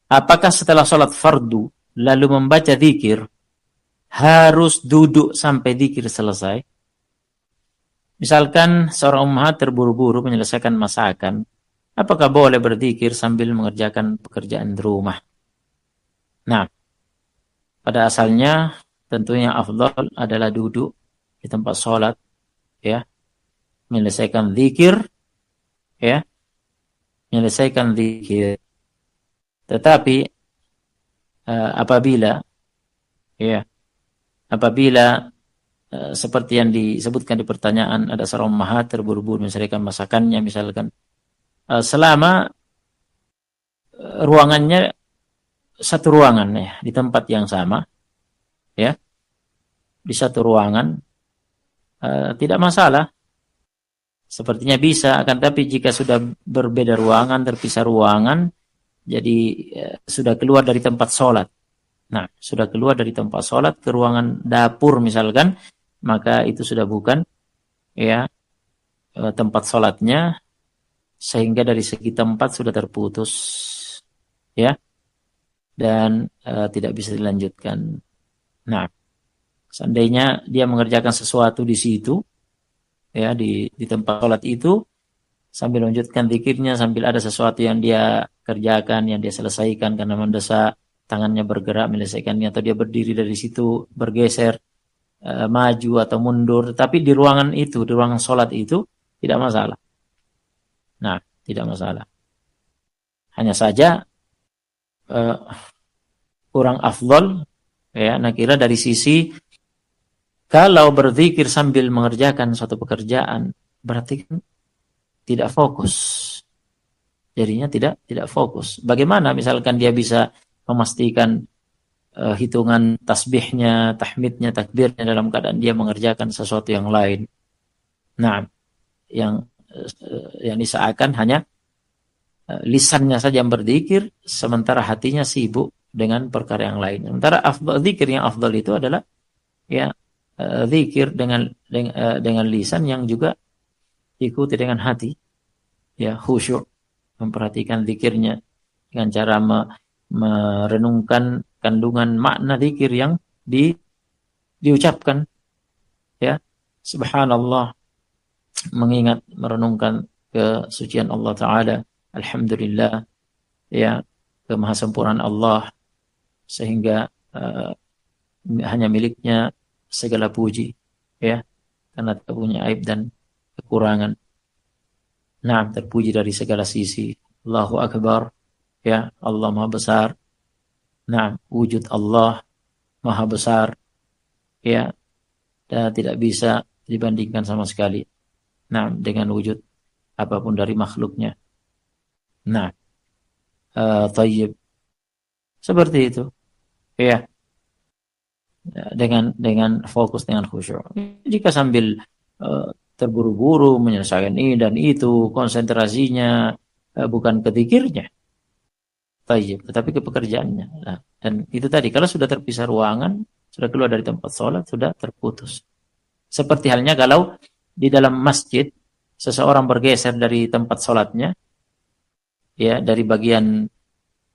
Apakah setelah sholat fardu lalu membaca zikir harus duduk sampai zikir selesai? Misalkan seorang ummahat terburu-buru menyelesaikan masakan, apakah boleh berzikir sambil mengerjakan pekerjaan di rumah? Nah, pada asalnya tentunya afdal adalah duduk di tempat sholat, ya, menyelesaikan zikir, ya, menyelesaikan zikir. Tetapi apabila, ya, apabila seperti yang disebutkan di pertanyaan, ada seorang ummahat terburu-buru menyelesaikan masakannya, misalkan selama ruangannya satu ruangan, ya, di tempat yang sama, ya, di satu ruangan, tidak masalah. Sepertinya bisa, akan tapi jika sudah berbeda ruangan, terpisah ruangan, jadi sudah keluar dari tempat sholat. Nah, sudah keluar dari tempat sholat ke ruangan dapur misalkan, maka itu sudah bukan, ya, tempat sholatnya, sehingga dari segi tempat sudah terputus, ya, dan tidak bisa dilanjutkan. Nah, seandainya dia mengerjakan sesuatu di situ, ya, di tempat sholat itu, sambil lanjutkan zikirnya, sambil ada sesuatu yang dia kerjakan, yang dia selesaikan karena mendesak, tangannya bergerak menyelesaikannya, atau dia berdiri dari situ, bergeser, maju atau mundur, tapi di ruangan itu, di ruangan sholat itu, tidak masalah. Nah, tidak masalah. Hanya saja uh, kurang afdol, ya, nah kira dari sisi kalau berzikir sambil mengerjakan suatu pekerjaan, berarti kan tidak fokus. Jadinya tidak fokus. Bagaimana misalkan dia bisa memastikan hitungan tasbihnya, tahmidnya, takbirnya dalam keadaan dia mengerjakan sesuatu yang lain. Nah, yang diseakan hanya lisannya saja yang berzikir, sementara hatinya sibuk dengan perkara yang lain. Sementara zikir yang afdal itu adalah, ya, zikir dengan lisan yang juga diikuti dengan hati, ya, khusyuk, memperhatikan zikirnya dengan cara merenungkan kandungan makna zikir yang diucapkan, ya, subhanallah, mengingat, merenungkan kesucian Allah Ta'ala, alhamdulillah, ya, kemahasempurnaan Allah, sehingga hanya miliknya segala puji, ya, karena tak punya aib dan kekurangan. Nah, terpuji dari segala sisi. Allahu Akbar, ya, Allah Maha Besar. Nah, wujud Allah Maha Besar, ya, dan tidak bisa dibandingkan sama sekali, nah, dengan wujud apapun dari makhluknya. Nah, tayyib, seperti itu, ya, dengan fokus, dengan khusyuk. Jika sambil terburu-buru menyelesaikan ini dan itu, konsentrasinya bukan ke zikirnya, tayyib, tetapi ke pekerjaannya. Nah, dan itu tadi, kalau sudah terpisah ruangan, sudah keluar dari tempat sholat, sudah terputus. Seperti halnya kalau di dalam masjid seseorang bergeser dari tempat sholatnya, ya, dari bagian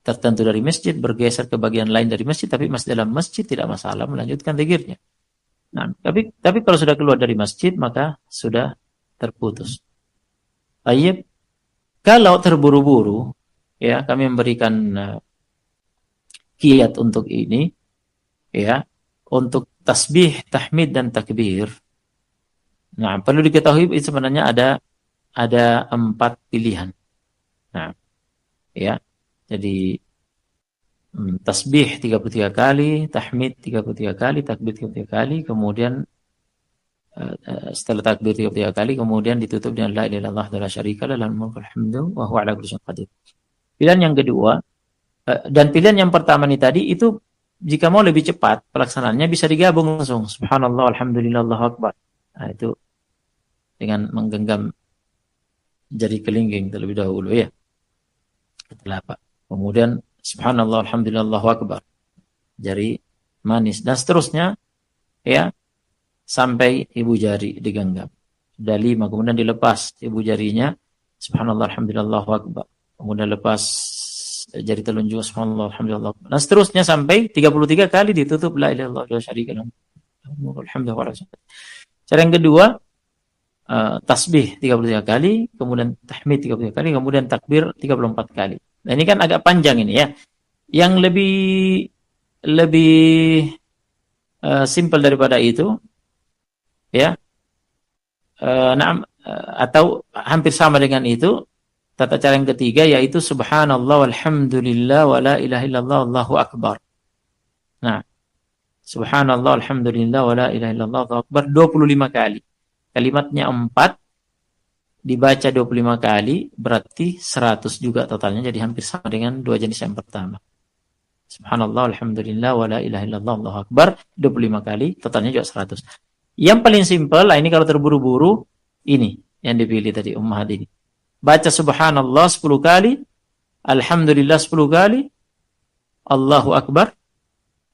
tertentu dari masjid bergeser ke bagian lain dari masjid, tapi masih dalam masjid, tidak masalah melanjutkan zikirnya. Nah, tapi kalau sudah keluar dari masjid maka sudah terputus. Tayyib, kalau terburu-buru, ya, kami memberikan kiat untuk ini, ya, untuk tasbih, tahmid dan takbir. Nah, perlu diketahui sebenarnya ada 4 pilihan. Nah, ya, jadi tasbih 33 kali, tahmid 33 kali, takbir 33 kali, kemudian setelah takbir 33 kali, kemudian ditutup dengan la ilaha illallah wa la syarika lahu, lahul mulku wal hamdu wa huwa ala kulli syai'in qadir. Pilihan yang kedua, dan pilihan yang pertama ini tadi, itu jika mau lebih cepat pelaksanaannya bisa digabung langsung, subhanallah, alhamdulillah, Allahu akbar. Nah, itu dengan menggenggam jari kelingking terlebih dahulu, ya, telapak. Kemudian subhanallah, alhamdulillah, Allahu akbar, jari manis, dan seterusnya, ya, sampai ibu jari digenggam. Sudah 5, kemudian dilepas ibu jarinya, subhanallah, alhamdulillah, Allahu akbar. Kemudian lepas jari telunjuk subhanallah alhamdulillah. Dan seterusnya sampai 33 kali ditutup la ilaha illallah wa syarika lahu. Alhamdulillah. Cara yang kedua, tasbih 33 kali, kemudian tahmid 33 kali, kemudian takbir 34 kali. Nah, ini kan agak panjang ini ya. Yang lebih simpel daripada itu ya. Atau hampir sama dengan itu, tata cara yang ketiga yaitu subhanallah walhamdulillah wa la ilaha illallah Allahu akbar. Nah, subhanallah alhamdulillah wa la ilaha illallah Allahu akbar 25 kali. Kalimatnya 4 dibaca 25 kali berarti 100 juga totalnya, jadi hampir sama dengan dua jenis yang pertama. Subhanallah alhamdulillah wa la ilaha illallah Allahu akbar 25 kali, totalnya juga 100. Yang paling simpel, ini kalau terburu-buru ini yang dipilih tadi Ummahat ini. Baca subhanallah 10 kali, alhamdulillah 10 kali, Allahu akbar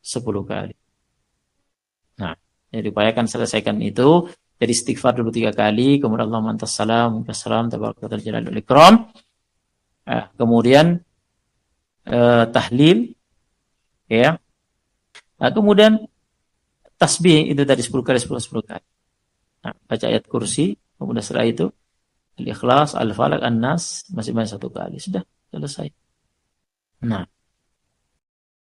10 kali. Nah, jadi upayakan selesaikan itu. Jadi istighfar dulu 3 kali, kemudian Allahumma antas salam, minkas salam, tabarakatal jalal wal ikram. Kemudian tahlil ya. Nah, kemudian tasbih itu tadi 10 kali 10 kali. Nah, baca ayat kursi, kemudian setelah itu Al-Ikhlas, Al-Falaq, An-Nas masing-masing 1 kali. Sudah selesai. Nah,